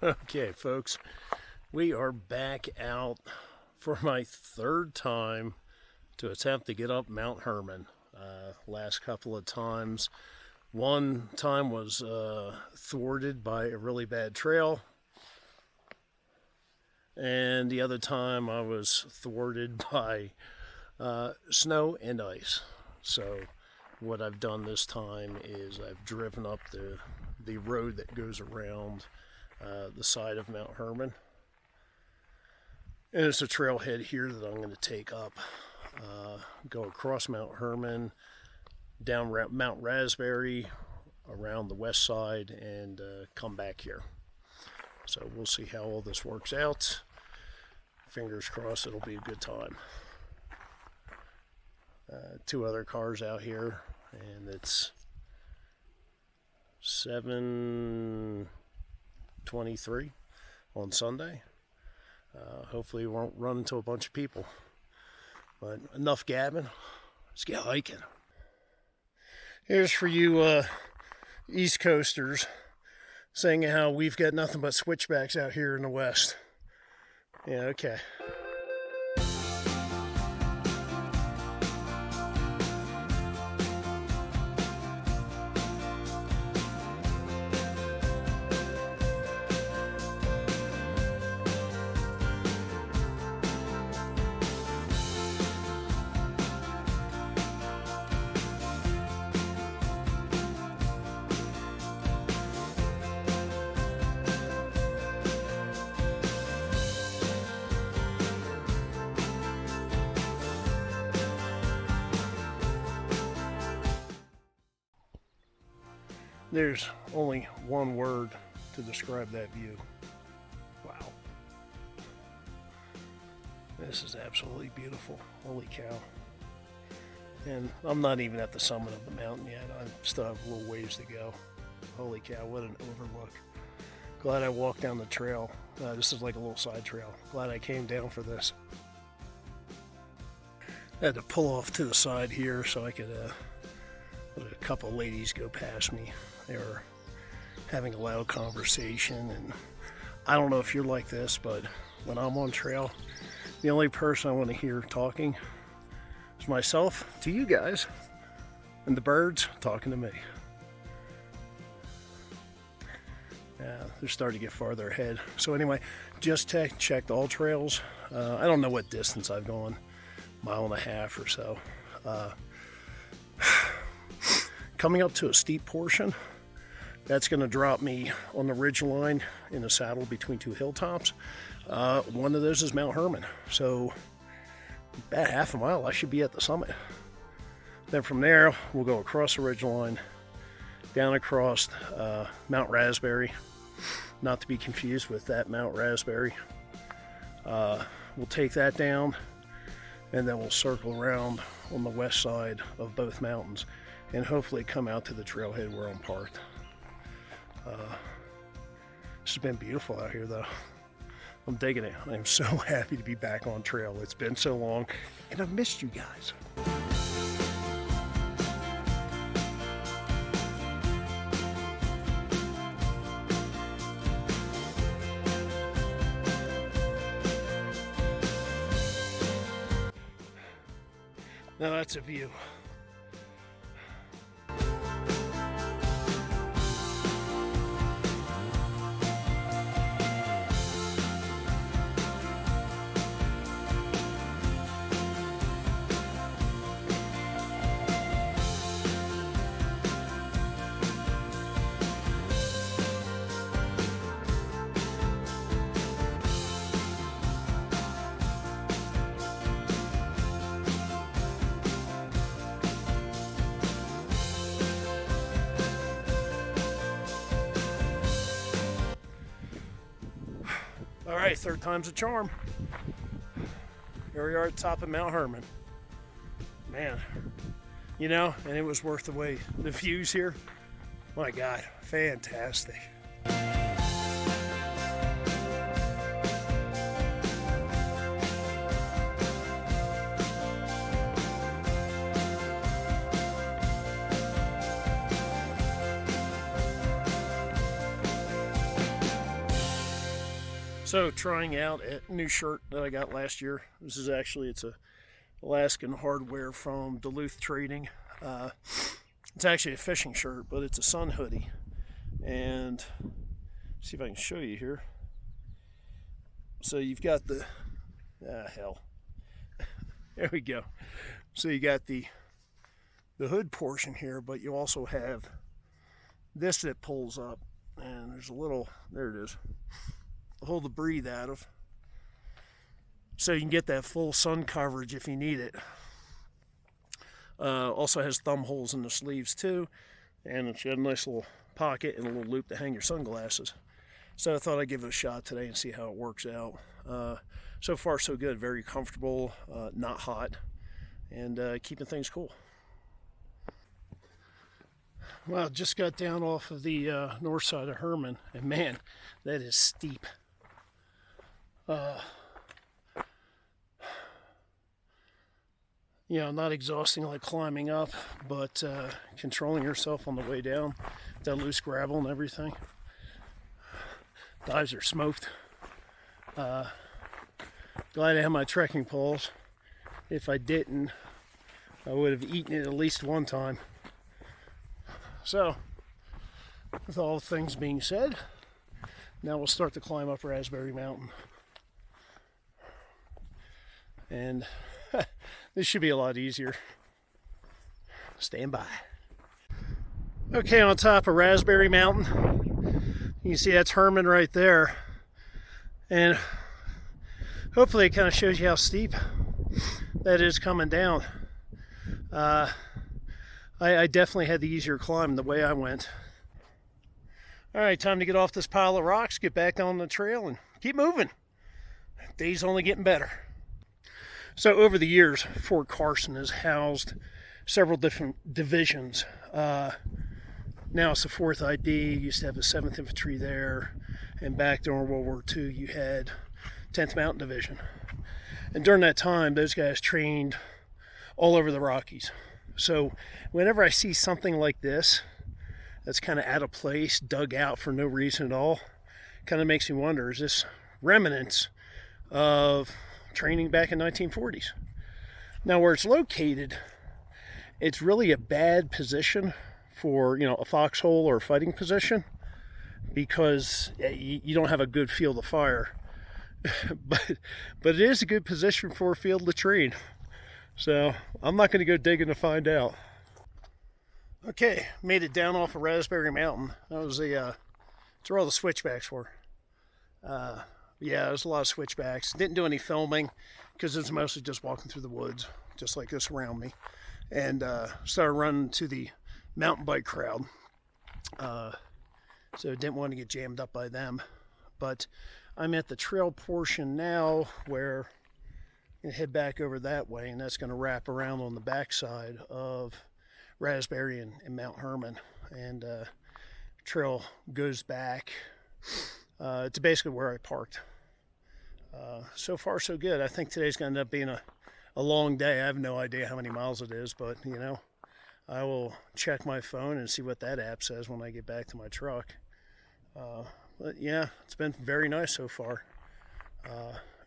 Okay, folks, we are back out for my third time to attempt to get up Mount Herman. Last couple of times, one time was thwarted by a really bad trail, and the other time I was thwarted by snow and ice. So what I've done this time is I've driven up the road that goes around the side of Mount Herman, and it's a trailhead here that I'm going to take up, go across Mount Herman, down Mount Raspberry, around the west side, and come back here. So we'll see how all this works out. Fingers crossed it'll be a good time. Two other cars out here, and it's 7:23 on Sunday. Hopefully we won't run into a bunch of people, but enough gabbing. Let's get hiking. Here's for you East Coasters saying how we've got nothing but switchbacks out here in the West. Yeah, okay. There's only one word to describe that view. Wow. This is absolutely beautiful. Holy cow. And I'm not even at the summit of the mountain yet. I still have a little ways to go. Holy cow, what an overlook. Glad I walked down the trail. This is like a little side trail. Glad I came down for this. I had to pull off to the side here so I could let a couple of ladies go past me. They were having a loud conversation, and I don't know if you're like this, but when I'm on trail, the only person I want to hear talking is myself to you guys, and the birds talking to me. Yeah, they're starting to get farther ahead. So anyway, just checked all trails. I don't know what distance I've gone, 1.5 miles or so. Coming up to a steep portion, that's going to drop me on the ridge line in a saddle between two hilltops. One of those is Mount Herman. So about 1/2 mile, I should be at the summit. Then from there, we'll go across the ridge line, down across Mount Raspberry, not to be confused with that Mount Raspberry. We'll take that down, and then we'll circle around on the west side of both mountains, and hopefully come out to the trailhead where I'm parked. This has been beautiful out here, though. I'm digging it. I'm so happy to be back on trail. It's been so long, and I've missed you guys. Now that's a view. All right, third time's a charm. Here we are at the top of Mount Herman. Man, you know, and it was worth the wait. The views here, my God, fantastic. So trying out a new shirt that I got last year. This is actually, it's a Alaskan hardware from Duluth Trading. It's actually a fishing shirt, but it's a sun hoodie. And see if I can show you here. So you've got the, hell. There we go. So you got the hood portion here, but you also have this that pulls up. And there's a little, there it is, a hole to breathe out of. So you can get that full sun coverage if you need it. Also has thumb holes in the sleeves too. And it's got a nice little pocket and a little loop to hang your sunglasses. So I thought I'd give it a shot today and see how it works out. So far so good, very comfortable, not hot, and keeping things cool. Well, just got down off of the north side of Herman, and man, that is steep. You know, not exhausting like climbing up, but controlling yourself on the way down. That loose gravel and everything. Dives are smoked. Glad I have my trekking poles. If I didn't, I would have eaten it at least one time. So, with all things being said, now we'll start to climb up Raspberry Mountain. And this should be a lot easier. Stand by. Okay, on top of Raspberry Mountain, you can see that's Herman right there. And hopefully it kind of shows you how steep that is coming down. I definitely had the easier climb the way I went. All right, time to get off this pile of rocks, get back on the trail, and keep moving. Day's only getting better. So over the years, Fort Carson has housed several different divisions. Now it's the 4th ID. You used to have the 7th Infantry there. And back during World War II, you had 10th Mountain Division. And during that time, those guys trained all over the Rockies. So whenever I see something like this, that's kind of out of place, dug out for no reason at all, kind of makes me wonder, is this remnants of training back in 1940s? Now where it's located, it's really a bad position for, you know, a foxhole or a fighting position, because you don't have a good field of fire. but it is a good position for a field latrine. So I'm not going to go digging to find out. Okay, made it down off of Raspberry Mountain. That was that's where all the switchbacks were. Yeah, there's a lot of switchbacks. Didn't do any filming because it's mostly just walking through the woods, just like this around me. And started running to the mountain bike crowd. So didn't want to get jammed up by them. But I'm at the trail portion now where I'm going to head back over that way, and that's going to wrap around on the backside of Raspberry and Mount Herman. And trail goes back to basically where I parked. So far so good. I think today's going to end up being a long day. I have no idea how many miles it is, but you know, I will check my phone and see what that app says when I get back to my truck. But yeah, it's been very nice so far.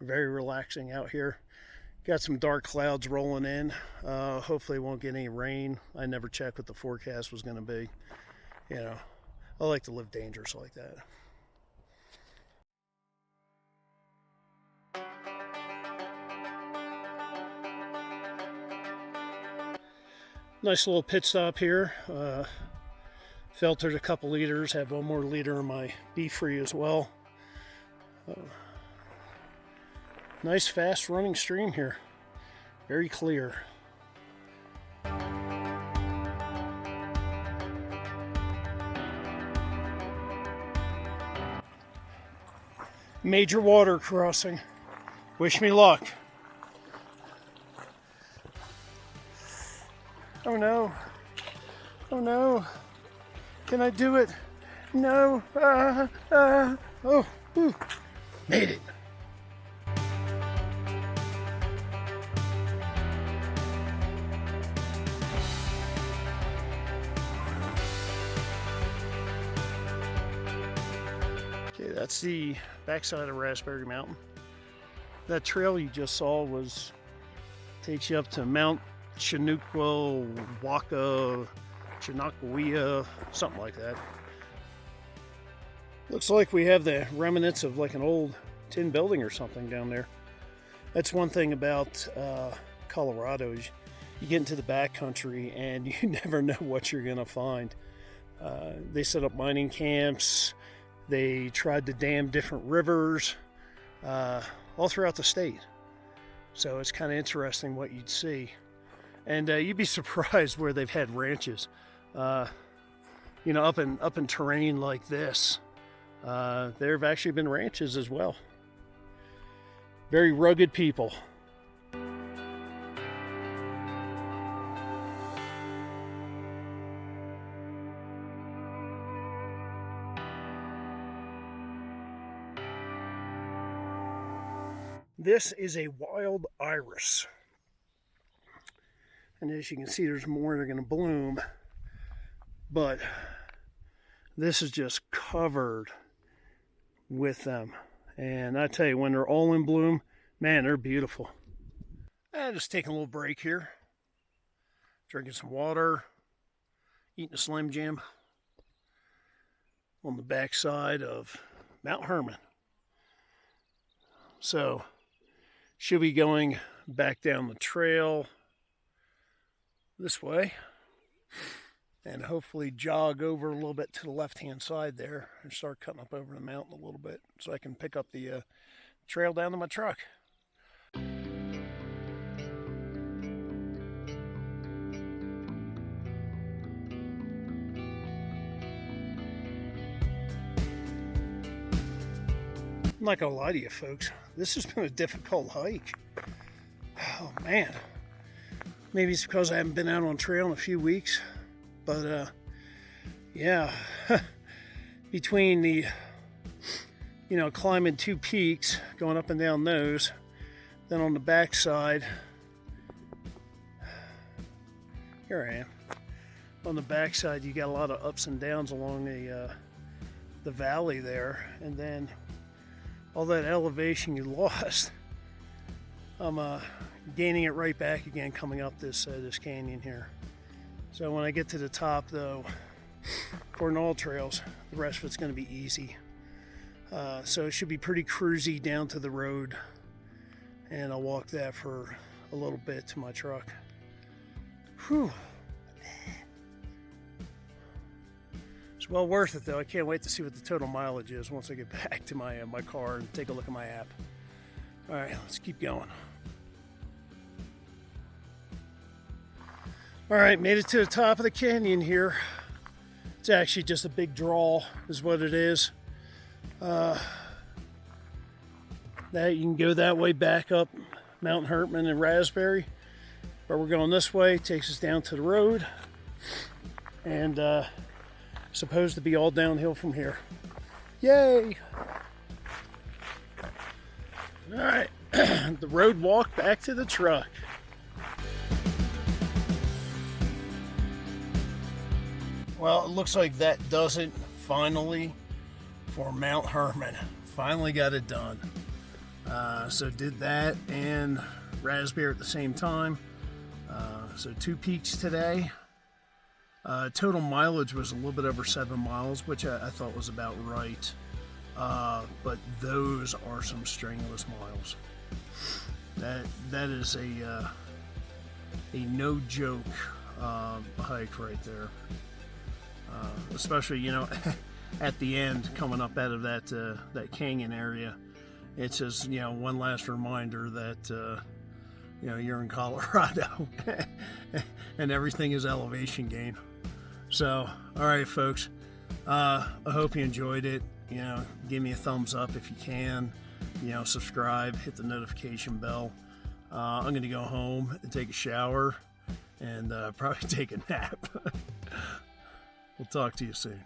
Very relaxing out here. Got some dark clouds rolling in. Hopefully won't get any rain. I never checked what the forecast was going to be. You know, I like to live dangerous like that. Nice little pit stop here. Filtered a couple liters, have one more liter in my Be-Free as well. Nice fast running stream here. Very clear. Major water crossing. Wish me luck. Oh no. Oh no. Can I do it? No. Oh, ooh. Made it. that's the backside of Raspberry Mountain. That trail you just saw takes you up to Mount Chinooka, Waka, Chinakawea, something like that. Looks like we have the remnants of like an old tin building or something down there. That's one thing about Colorado is you get into the backcountry and you never know what you're gonna find. They set up mining camps. They tried to dam different rivers all throughout the state. So it's kind of interesting what you'd see. And you'd be surprised where they've had ranches. You know, up in terrain like this. There have actually been ranches as well. Very rugged people. This is a wild iris. And as you can see, there's more that are going to bloom. But this is just covered with them. And I tell you, when they're all in bloom, man, they're beautiful. Just taking a little break here. Drinking some water. Eating a Slim Jim. On the backside of Mount Herman. So, should be going back down the trail this way. And hopefully jog over a little bit to the left-hand side there and start cutting up over the mountain a little bit so I can pick up the trail down to my truck. I'm not gonna lie to you folks, this has been a difficult hike. Oh man, maybe it's because I haven't been out on trail in a few weeks. But, yeah, between the, you know, climbing two peaks, going up and down those, then on the backside, here I am. On the backside, you got a lot of ups and downs along the valley there, and then all that elevation you lost, I'm gaining it right back again coming up this canyon here. So when I get to the top, though, according to all trails, the rest of it's going to be easy. So it should be pretty cruisy down to the road, and I'll walk that for a little bit to my truck. Whew. It's well worth it, though. I can't wait to see what the total mileage is once I get back to my car and take a look at my app. All right, let's keep going. All right, made it to the top of the canyon here. It's actually just a big draw is what it is. That you can go that way back up Mounts Herman and Raspberry. But we're going this way, takes us down to the road. And supposed to be all downhill from here. Yay! All right, the road walk back to the truck. Well, it looks like that does it finally for Mount Herman. Finally got it done. So did that and Raspberry at the same time. So 2 peaks today. Total mileage was a little bit over 7 miles, which I thought was about right. But those are some strenuous miles. That is a no joke hike right there. Especially, you know, at the end, coming up out of that canyon area, it's just, you know, one last reminder that you know, you're in Colorado and everything is elevation gain. So, all right, folks, I hope you enjoyed it. You know, give me a thumbs up if you can. You know, subscribe, hit the notification bell. I'm gonna go home and take a shower and probably take a nap. We'll talk to you soon.